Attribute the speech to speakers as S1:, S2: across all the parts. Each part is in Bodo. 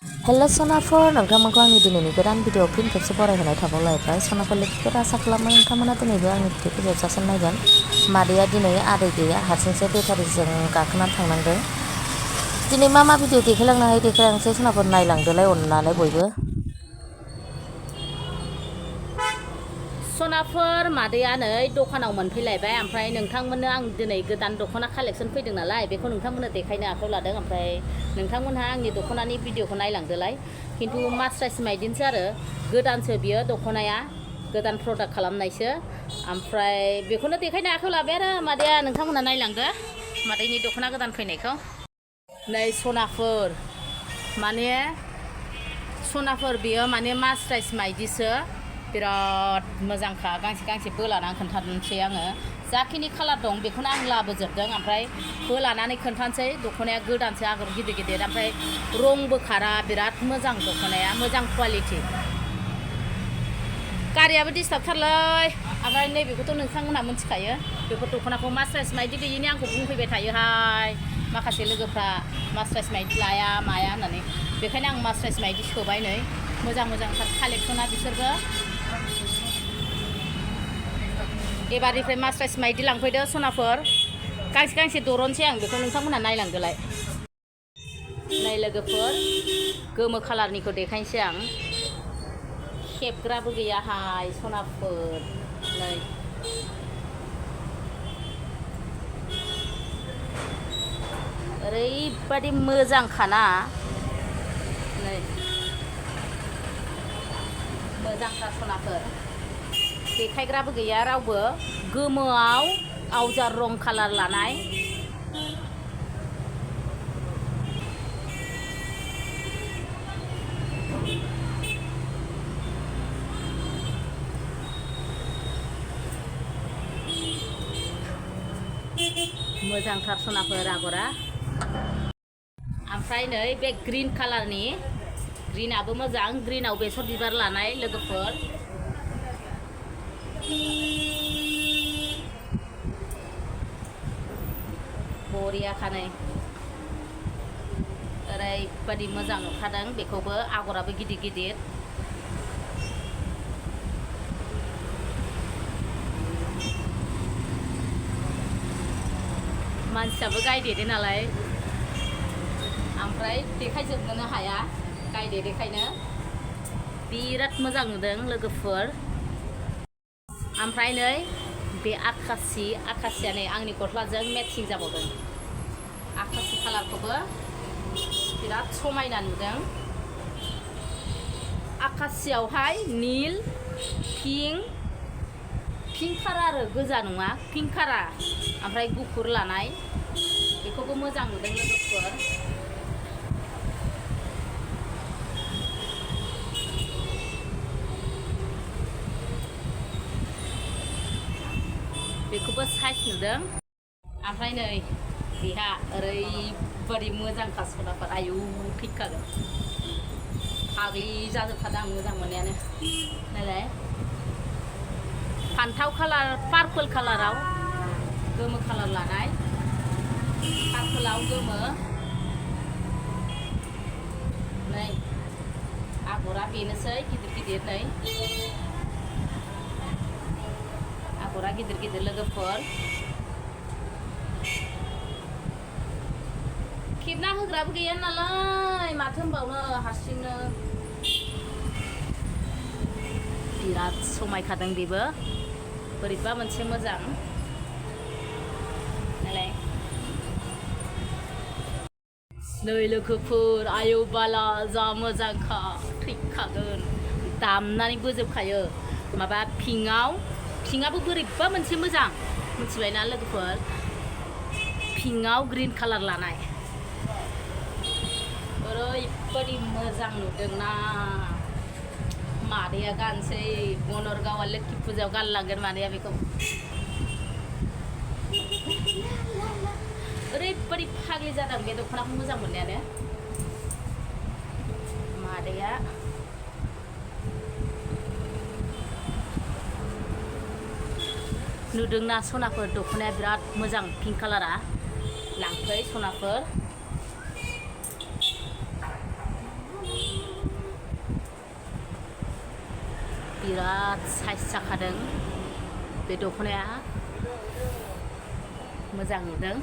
S1: हेल' सनाफोर नोंथांमोनखौ आंनि दिनैनि गोदान भिडिअ फिन खेबसे बरायहोनाय थाबावलायबाय सनाफोर लोगोफोर आसा खालामो नोंथांमोना दिनैबो आंनि भिडिअखौ जोबजासिम नायगोन मादैया दिनै आदै गैया हारसिंसो बेटारिजों गाखोनानै थांनांदों दिनै मा भिडिअ देखायलांनो हायो देखायलांसै सनाफोर नायलांदोलाय अननानै बयबो
S2: सनाफोर मादैया नै दखानाव मोनफैलायबाय ओमफ्राय नोंथांमोननो आं दिनै गोदान दख'ना कालेक्सन फैदों नालाय बेखौ नोंथांमोननो देखायनो आखायाव लादों ओमफ्राय नोंथांमोनहा आंनि दख'नानि भिडिअखौ नायलांदोलाय खिन्थु मास्राइस माइदिनसो आरो गोदानसो बियो दख'नाया गोदान प्रडाक्ट खालामनायसो ओमफ्राय बेखौनो देखायनो आखायाव लाबाय आरो मादैया नोंथांमोनहा नायलांदो मादैनि दख'ना गोदान फैनायखौ नै सनाफोर माने सनाफोर बियो माने मास्राइस माइदिसो बिराद मोजांखा गांसे गांसे बोलानानै खोन्थानोसै आङो जाखिनि कालार दं बेखौनो आं लाबोजोबदों ओमफ्राय बोलानानै खोन्थानोसै दख'नाया गोदानसो आगर गिदिर गिदिर ओमफ्राय रंबो खारा बिराद मोजां दख'नाया मोजां कुवालिटि गारियाबो डिस्टार्बथारलै ओमफ्राय नैबेखौथ' नोंथांमोनहा मिथिखायो बेफोर दख'नाखौ मास्राइस माइदि गैयिनि आंखौ बुंफैबाय थायोहाय माखासे लोगोफ्रा मास्राइस माइदि लाया माया होननानै बेखायनो आं मास्राइस माइदि सोबाय नै मोजां मोजांथार कालेक्सना बिसोरबो एबारनिफ्राय मास्राइस माइदि लांफैदो सनाफोर गांसे गांसे दरनसै आं बेखौ नोंथांमोनहा नायलांदोलाय नै लोगोफोर गोमो कालारनिखौ देखायनोसै आं खेबग्राबो गैयाहाय सनाफोर नै ओरैबादि मोजांखाना नै मोजांथार सनाफोर देखायग्राबो गैया रावबो गोमोआव आवजार रं कालार लानाय मोजांथार सनाफोर आगरा ओमफ्राय नै बे ग्रीन कालारनि ग्रीनाबो मोजां ग्रीनाव बेसर बिबार लानाय लोगोफोर बरियाखानै ओरैबादि मोजां नुखादों बेखौबो आगराबो गिदिर गिदिर मानसियाबो गायदेरो नालाय ओमफ्राय देखायजोबनोनो हाया गायदेरखायनो बिराद मोजां नुदों लोगोफोर ओमफ्राय नै बे आकासिया नै आंनि गस्लाजों मेटचिं जाबावदों आकासि कालारखौबो बिराद समायना नुदों आकासियावहाय नील पिंक कालार आरो गोजा नङा पिंक कालार ओमफ्राय गुफुर लानाय बेखौबो मोजां नुदों लोगोफोर बेखौबो साइज नुदों ओमफ्राय नै बेहा ओरैबादि मोजांखा सनाफोर आयु थैखागोन फाग्लि जाजोबखादों आं मोजां मोननायानो नायलाय फान्थाव कालार पार्पल कालाराव गोमो कालार लानाय पार्पलाव गोमो नै आगरा बेनोसै गिदिर गिदिर नै आगरा गिदिर गिदिर लोगोफोर खेबना होग्राबो गैया नालाय माथो होनबावनो हारसिंनो बिराद समायखादों बेबो बोरैबा मोनसे मोजां नालाय नै लोगोफोर आयौ बाला जा मोजांखा थैखागोन दामनानै बोजोबखायो माबा पिंकआबो बोरैबा मोनसे मोजां मिथिबायना लोगोफोर पिंकआव ग्रीन कालार लानाय ओरैबादि मोजां नुदोंना मादैया गानसै बनरगावआ लोखि फुजायाव गानलांगोन मादैया बेखौ ओरैबादि फाग्लि जादों बे दख'नाखौ मोजां मोननायानो मादैया नुदोंना सनाफोर दख'नाया बिराद मोजां पिंक कालारा लांफै सनाफोर बिराद साइज जाखादों बे दख'नाया मोजां नुदों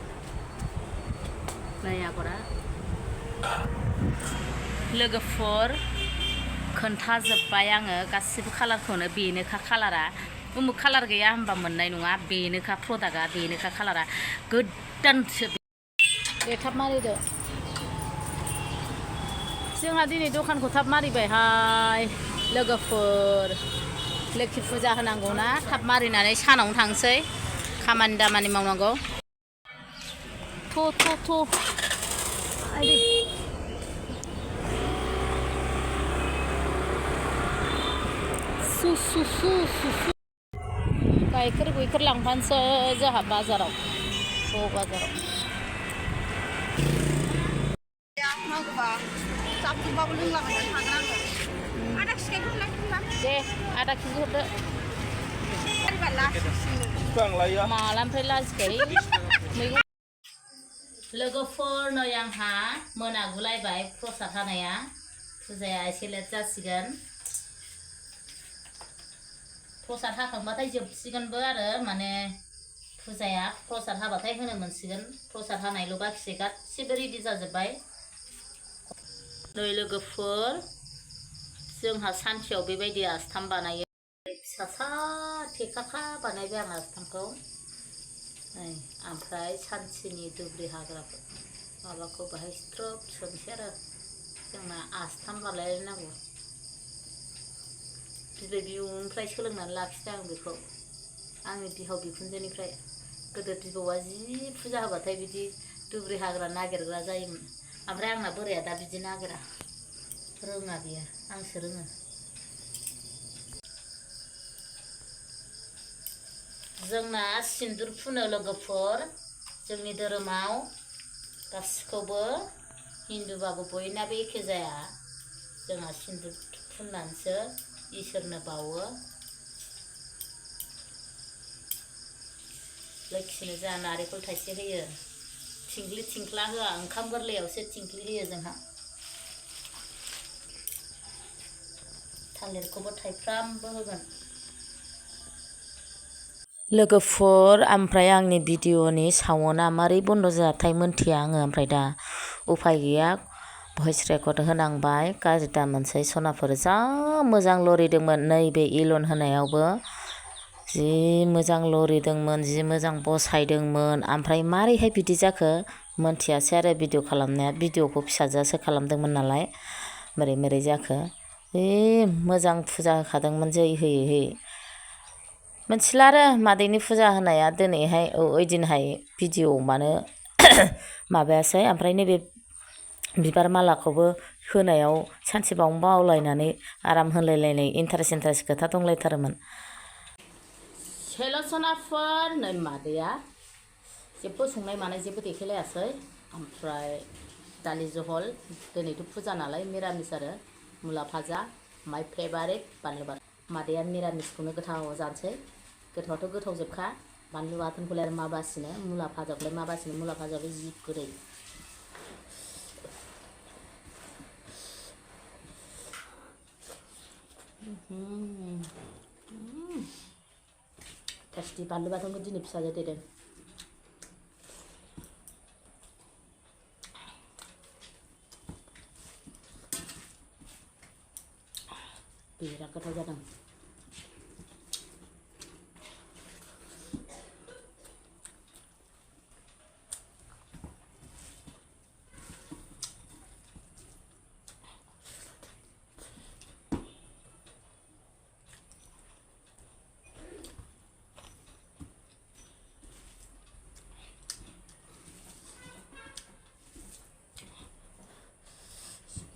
S2: नै आगरा लोगोफोर खोन्थाजोब्बाय आङो गासिबो कालारखौनो बेनोखा कालारा उमुक कालार गैया होनबा मोननाय नङा बेनोखा प्रडाक्टआ बेनोखा कालारा गोदानसो दे थाब मारिदो जोंहा दिनै दखानखौ थाब मारिबायहाय लोगोफोर लोखि फुजा होनांगौ ना थाब मारिनानै सानावनो थांसै खामानि दामानि मावनांगौ गाइखेर गुइखेर लांफानोसै जोंहा बाजाराव बाजाराव दे आधा केजि हरदो मालानिफ्राय लाजिखै मैगं लोगोफोर नै आंहा मोनागुलायबाय प्रसाद हानाया फुजाया एसे लेट जासिगोन प्रसाद हाखांबाथाय जोबसिगोनबो आरो माने फुजाया प्रसाद हाबाथाय होनो मोनसिगोन प्रसाद हानायल' बाखिसै गासिबो रेडि जाजोब्बाय नै लोगोफोर जोंहा सानसेयाव बेबायदि आस्थाम बानायो फिसासा थेखाखा बानायबाय आं आस्थामखौ नै ओमफ्राय सानसेनि दुब्रि हाग्राखौ माबाखौ बाहाय स्ट्रब सोनोसै आरो जोंना आस्थाम बानायलायनांगौ बिबै बिबौनिफ्राय सोलोंनानै लाखिदों आं बेखौ आंनि बिहाव बिखुनजोनिफ्राय गोदो बिबौआ जि फुजा होबाथाय बिदि दुब्रि हाग्रा नागिरग्रा जायोमोन ओमफ्राय आंना बोराया दा बिदि नागिरा रोङा बियो आंसो रोङो जोंना सिन्दुर फुनो लोगोफोर जोंनि धोरोमाव गासिखौबो हिन्दुबाबो बयनाबो एखे जाया जोंहा सिन्दुर फुननानैसो इसोरनो बावो लोखिनो जोंहा नारेंखल थाइसे होयो थिंख्लि थिंख्ला होआ ओंखाम गोरलैयावसो थिंख्लि होयो जोंहा थालिरखौबो थाइफ्रामबो होगोन लोगोफोर ओमफ्राय आंनि भिडिअनि सावना मारै बन्द' जाथाय मोनथिया आङो ओमफ्राय दा उफाय गैया भइस रेकर्ड होनांबाय गाज्रि दा मोनसै सनाफोर जा मोजां लरिदोंमोन नैबे इलन होनायावबो जि मोजां लरिदोंमोन जि मोजां बसायदोंमोन ओमफ्राय मारैहाय बिदि जाखो मोनथियासै आरो भिडिअ खालामनाया भिडिअखौ फिसाजोआसो खालामदोंमोन नालाय बोरै बोरै जाखो जि मोजां फुजा होखादोंमोन जै होयै होयै मोनथिला आरो मादैनि फुजा होनाया दिनैहाय ओइदिनहाय भिडिअ मानो माबायासै ओमफ्राय नैबे बिबार मालाखौबो होनायाव सानसे बावनो बावलायनानै आराम होलायलायनाय इन्टारेस्ट खोथा दंलायथारोमोन हेल' सनाफोर नै मादैया जेबो संनाय मानाय जेबो देखायलायासै ओमफ्राय दालि जहल दिनैथ' फुजा नालाय मिरामिस आरो मुला भाजा माय फेभारेट बानलु बाथोन मादैया मिरामिसखौनो गोथाव जानोसै गोथावआथ' गोथाव जोबखा बानलु बाथोनखौलाय मा बासिनो मुला भाजाखौलाय मा बासिनो मुला भाजायाबो जि गोदै टेस्टि बानलु बाथोनखौ दिनै फिसाजो देदों बिराद गोथाव जादों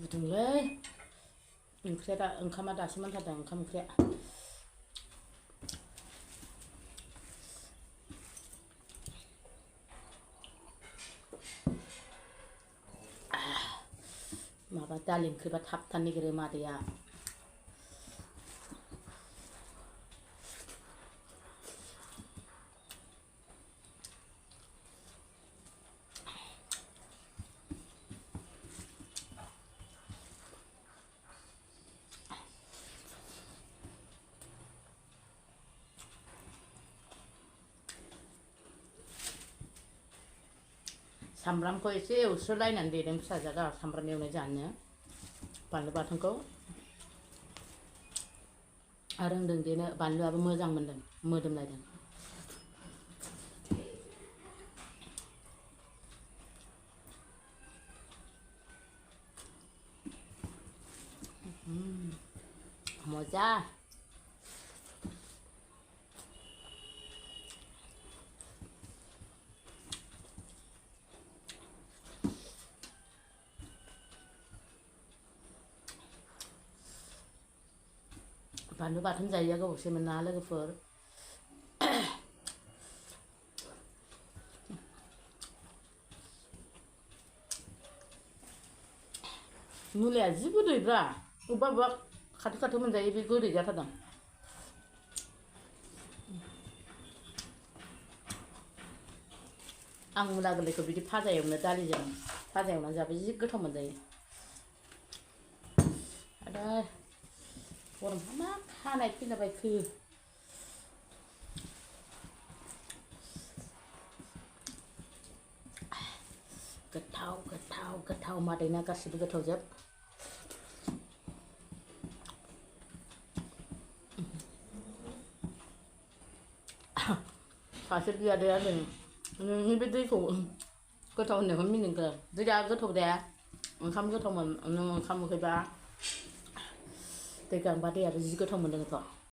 S2: गुदुंलै ओंख्रिया ओंखामा दासो मोनथारदों ओंखाम ओंख्रिया माबा दालि ओंख्रिबा थाबथानो नागिरो मादैया सामब्रामखौ एसे एवस्रोलायनानै देदों फिसाजोआ सामब्राम एवनाय जानो बानलु बाथोनखौ रोंदों देनो बानलुआबो मोजां मोनदों मोदोमलायदों मजा बानलु बाथोन जायैया गोबावसैमोन ना लोगोफोर मुलाया जि गोदैब्रा अबेबा अबेबा खाथो खाथो मोनजायो बे गोदै जाथारदों आं मुला गोरलैखौ बिदि भाजा एवनो दालिजों भाजा एवनानै जाबा जि गोथाव मोनजायो आरो गरमफ्रा मा खानाय फैलाबायखो गोथाव गोथाव गोथाव मादैना गासिबो गोथावजोब सासे बियादैया नोंनि बे दैखौ गोथाव होननायखौ मिनिगो दैया गोथाव दे ओंखाम गोथावमोन नों ओंखाम उखैबा दै गांबा दैयाबो जि गोथाव मोनदोंथ'